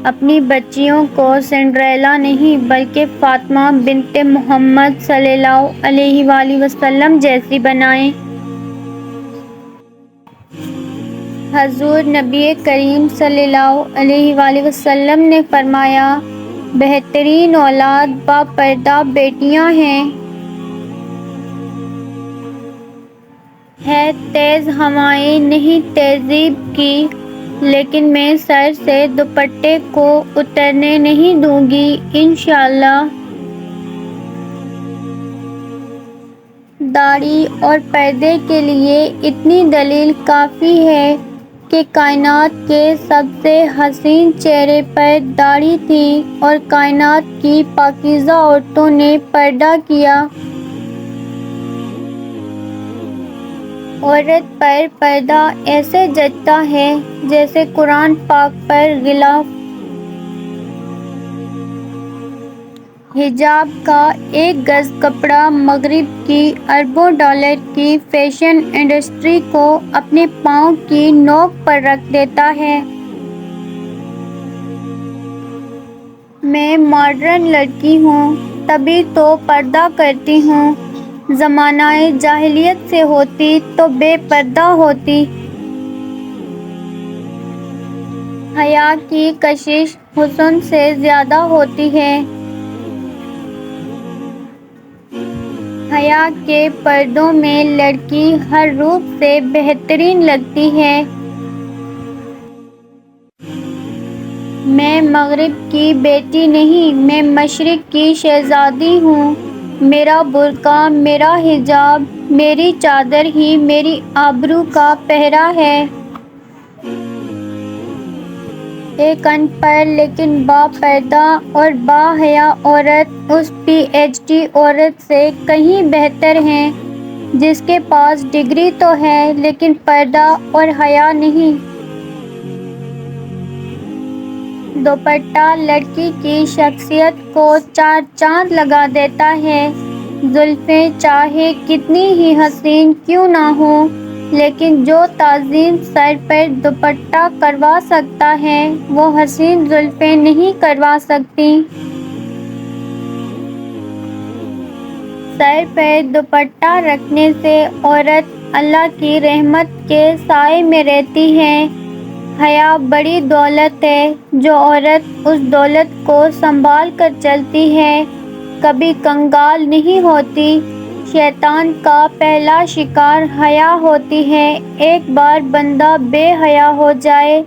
اپنی بچیوں کو سنڈریلا نہیں بلکہ فاطمہ بنت محمد صلی اللہ علیہ وآلہ وسلم جیسی بنائیں۔ حضور نبی کریم صلی اللہ علیہ وآلہ وسلم نے فرمایا، بہترین اولاد باپردہ بیٹیاں ہیں۔ ہے تیز ہوائیں نہیں تہذیب کی، لیکن میں سر سے دوپٹے کو اترنے نہیں دوں گی انشاءاللہ۔ داڑھی اور پردے کے لیے اتنی دلیل کافی ہے کہ کائنات کے سب سے حسین چہرے پر داڑھی تھی اور کائنات کی پاکیزہ عورتوں نے پردہ کیا۔ عورت پر پردہ ایسے جچتا ہے جیسے قرآن پاک پر غلاف۔ حجاب کا ایک گز کپڑا مغرب کی اربوں ڈالر کی فیشن انڈسٹری کو اپنے پاؤں کی نوک پر رکھ دیتا ہے۔ میں ماڈرن لڑکی ہوں، تبھی تو پردہ کرتی ہوں۔ زمانہ جاہلیت سے ہوتی تو بے پردہ ہوتی۔ حیا کی کشش حسن سے زیادہ ہوتی ہے۔ حیا کے پردوں میں لڑکی ہر روپ سے بہترین لگتی ہے۔ میں مغرب کی بیٹی نہیں، میں مشرق کی شہزادی ہوں۔ میرا برقع، میرا حجاب، میری چادر ہی میری آبرو کا پہرا ہے۔ ایک ان پڑھ لیکن باپردہ اور باحیا عورت اس پی ایچ ڈی عورت سے کہیں بہتر ہے جس کے پاس ڈگری تو ہے لیکن پردہ اور حیا نہیں۔ دوپٹہ لڑکی کی شخصیت کو چار چاند لگا دیتا ہے۔ زلفیں چاہے کتنی ہی حسین کیوں نہ ہوں، لیکن جو تعظیم سر پر دوپٹہ کروا سکتا ہے وہ حسین زلفیں نہیں کروا سکتی۔ سر پر دوپٹہ رکھنے سے عورت اللہ کی رحمت کے سائے میں رہتی ہے۔ حیا بڑی دولت ہے، جو عورت اس دولت کو سنبھال کر چلتی ہے کبھی کنگال نہیں ہوتی۔ شیطان کا پہلا شکار حیا ہوتی ہے۔ ایک بار بندہ بے حیا ہو جائے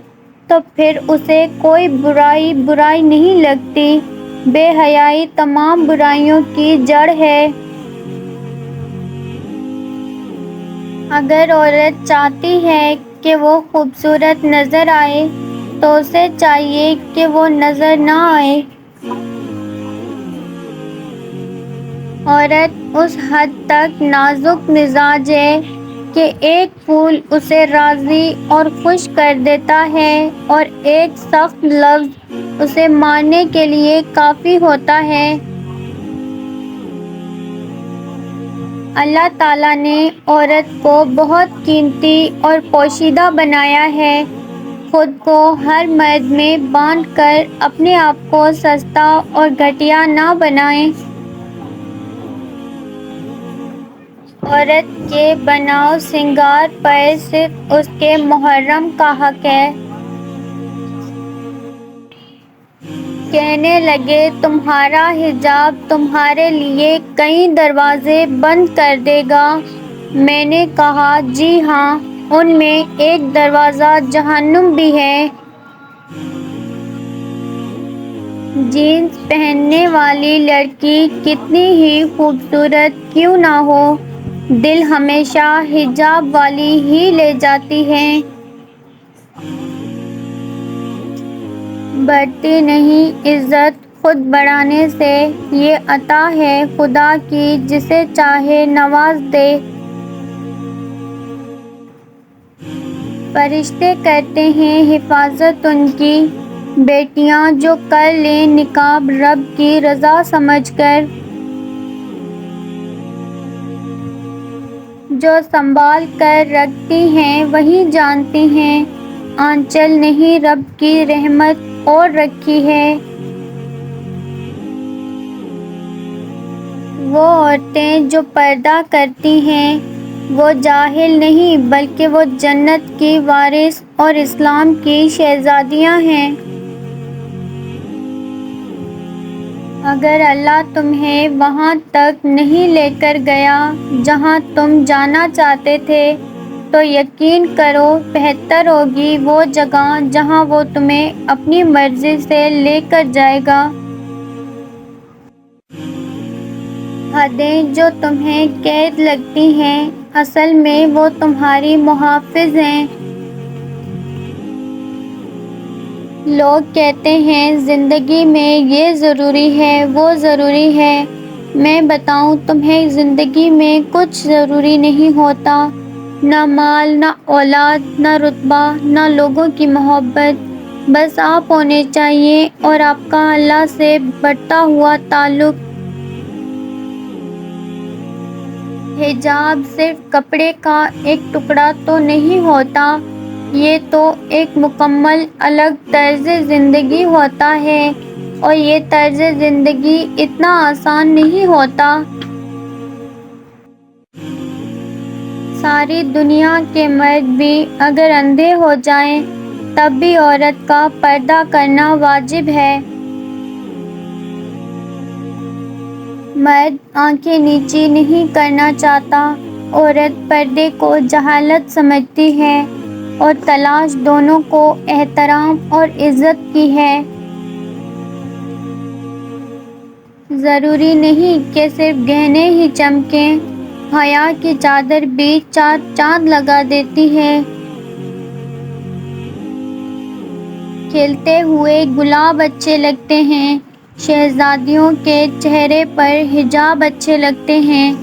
تو پھر اسے کوئی برائی نہیں لگتی۔ بے حیائی تمام برائیوں کی جڑ ہے۔ اگر عورت چاہتی ہے کہ وہ خوبصورت نظر آئے تو اسے چاہیے کہ وہ نظر نہ آئے۔ عورت اس حد تک نازک مزاج ہے کہ ایک پھول اسے راضی اور خوش کر دیتا ہے اور ایک سخت لفظ اسے مارنے کے لیے کافی ہوتا ہے۔ اللہ تعالیٰ نے عورت کو بہت قیمتی اور پوشیدہ بنایا ہے۔ خود کو ہر مرد میں بانٹ کر اپنے آپ کو سستا اور گھٹیا نہ بنائیں۔ عورت کے بناؤ سنگار پر صرف اس کے محرم کا حق ہے۔ کہنے لگے تمہارا حجاب تمہارے لیے کئی دروازے بند کر دے گا۔ میں نے کہا جی ہاں، ان میں ایک دروازہ جہنم بھی ہے۔ جینز پہننے والی لڑکی کتنی ہی خوبصورت کیوں نہ ہو، دل ہمیشہ حجاب والی ہی لے جاتی ہے۔ بڑھتی نہیں عزت خود بڑھانے سے، یہ عطا ہے خدا کی جسے چاہے نواز دے۔ فرشتے کرتے ہیں حفاظت ان کی، بیٹیاں جو کر لیں نقاب رب کی رضا سمجھ کر۔ جو سنبھال کر رکھتی ہیں وہی جانتی ہیں۔ آنچل نہیں رب کی رحمت اور رکھی ہے۔ وہ عورتیں جو پردہ کرتی ہیں وہ جاہل نہیں بلکہ وہ جنت کی وارث اور اسلام کی شہزادیاں ہیں۔ اگر اللہ تمہیں وہاں تک نہیں لے کر گیا جہاں تم جانا چاہتے تھے تو یقین کرو بہتر ہوگی وہ جگہ جہاں وہ تمہیں اپنی مرضی سے لے کر جائے گا۔ حدیں جو تمہیں قید لگتی ہیں اصل میں وہ تمہاری محافظ ہیں۔ لوگ کہتے ہیں زندگی میں یہ ضروری ہے وہ ضروری ہے، میں بتاؤں تمہیں زندگی میں کچھ ضروری نہیں ہوتا، نہ مال، نہ اولاد، نہ رتبہ، نہ لوگوں کی محبت، بس آپ ہونے چاہیے اور آپ کا اللہ سے بڑھتا ہوا تعلق۔ حجاب صرف کپڑے کا ایک ٹکڑا تو نہیں ہوتا، یہ تو ایک مکمل الگ طرز زندگی ہوتا ہے، اور یہ طرز زندگی اتنا آسان نہیں ہوتا۔ ساری دنیا کے مرد بھی اگر اندھے ہو جائیں تب بھی عورت کا پردہ کرنا واجب ہے۔ مرد آنکھیں نیچی نہیں کرنا چاہتا، عورت پردے کو جہالت سمجھتی ہے، اور تلاش دونوں کو احترام اور عزت کی ہے۔ ضروری نہیں کہ صرف گہنے ہی چمکیں، حیا کی چادر بھی چار چاند لگا دیتی ہے۔ کھلتے ہوئے گلاب اچھے لگتے ہیں، شہزادیوں کے چہرے پر حجاب اچھے لگتے ہیں۔